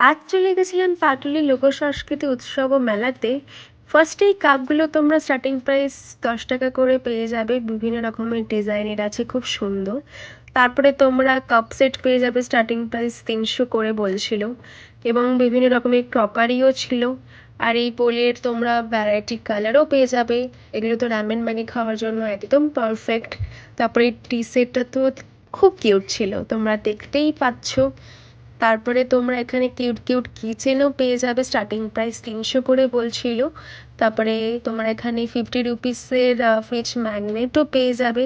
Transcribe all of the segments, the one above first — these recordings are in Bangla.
অ্যাকচুয়ালি গেছিলাম পাটুলি লোকসংস্কৃতি উৎসব ও মেলাতে। ফার্স্টেই কাপগুলো তোমরা স্টার্টিং প্রাইস 10 টাকা করে পেয়ে যাবে, বিভিন্ন রকমের ডিজাইনের আছে, খুব সুন্দর। তারপরে তোমরা কাপ সেট পেয়ে যাবে, স্টার্টিং প্রাইস 300 করে বলছিল, এবং বিভিন্ন রকমের ক্রকারিও ছিল। আর এই বোলের তোমরা ভ্যারাইটি কালারও পেয়ে যাবে। এগুলো তো রামেন ম্যাগি খাওয়ার জন্য একদম পারফেক্ট। তারপরে টি সেটটা তো খুব কিউট ছিল, তোমরা দেখতেই পাচ্ছ। তারপরে তোমরা এখানে কিউট কিউট কিচেনও পেয়ে যাবে, স্টার্টিং প্রাইস 300 করে বলছিল। তারপরে তোমরা এখানে 50 রুপিসের ফ্রিজ ম্যাগনেটও পেয়ে যাবে।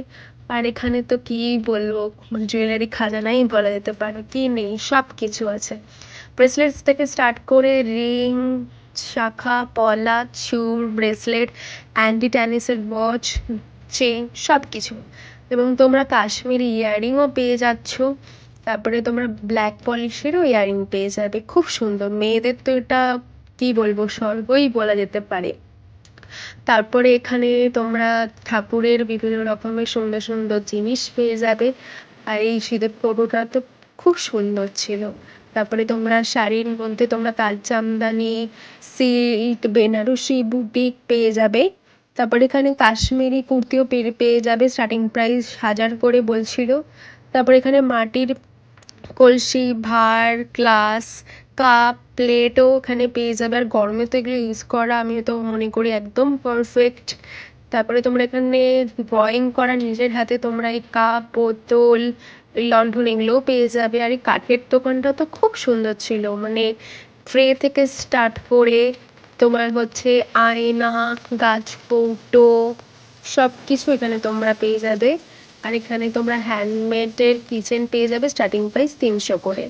আর এখানে তো কী বলবো, জুয়েলারি খাজানাই বলা যেতে পারে, কি নেই সব কিছু আছে। ব্রেসলেটস থেকে স্টার্ট করে রিং, শাখা পলা, চূড়, ব্রেসলেট, অ্যান্টি টেনিসের ওয়াচ, চেন, সব কিছু। এবং তোমরা কাশ্মীরি ইয়াররিংও পেয়ে যাচ্ছ। তারপরে তোমরা ব্ল্যাক পলিশেরও ইয়াররিং পেয়ে যাবে, খুব সুন্দর। মেয়েদের তো এটা কি বলবো, স্বর্গই বলা যেতে পারে। তারপরে এখানে তোমরা ঠাকুরের বিভিন্ন রকমের সুন্দর সুন্দর জিনিস পেয়ে যাবে। আর এই শীতের পর্বটা তো খুব সুন্দর ছিল। তারপরে তোমরা শাড়ির মধ্যে তোমরা কালচামদানি, সিল্ক, বেনারসি, বুটিক পেয়ে যাবে। তারপরে এখানে কাশ্মীরি কুর্তিও পেয়ে যাবে, স্টার্টিং প্রাইস 1000 করে বলছিল। তারপরে এখানে মাটির কলসি, ভাঁড়, গ্লাস, কাপ, প্লেটও এখানে পেয়ে যাবে। আর গরমে তো এগুলো ইউজ করা আমি তো মনে করি একদম পারফেক্ট। তারপরে তোমরা এখানে ড্রয়িং করা নিজের হাতে তোমরা এই কাপ, বোতল, এই লণ্ঠন এগুলোও পেয়ে যাবে। আর এই কাঠের দোকানটা তো খুব সুন্দর ছিল, মানে ট্রে থেকে স্টার্ট করে তোমার হচ্ছে আয়না, গাছ কৌটো, সব কিছু এখানে তোমরা পেয়ে যাবে। আর এখানে তোমরা হ্যান্ডমেডের কিচেন পেয়ে যাবে, স্টার্টিং প্রাইস 300 করে।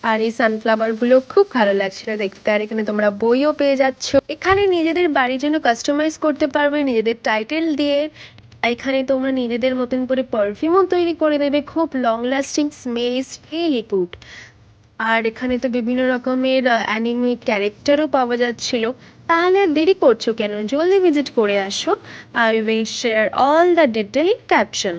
আর এই সানফ্লাওয়ারগুলো খুব ভালো লাগছিল দেখতে। আর এখানে তোমরা বইও পেয়ে যাচ্ছ। এখানে নিজেদের বাড়ির জন্য কাস্টমাইজ করতে পারবে নিজেদের টাইটেল দিয়ে। এখানে তোমরা নিজেদের মতন করে পারফিউমও তৈরি করে দেবে, খুব long lasting smell, really good. আর এখানে তো বিভিন্ন রকমের অ্যানিমে ক্যারেক্টারও পাওয়া যাচ্ছিল। তাহলে আর দেরি করছো কেন, জলদি ভিজিট করে আসো। I will share all the detail caption.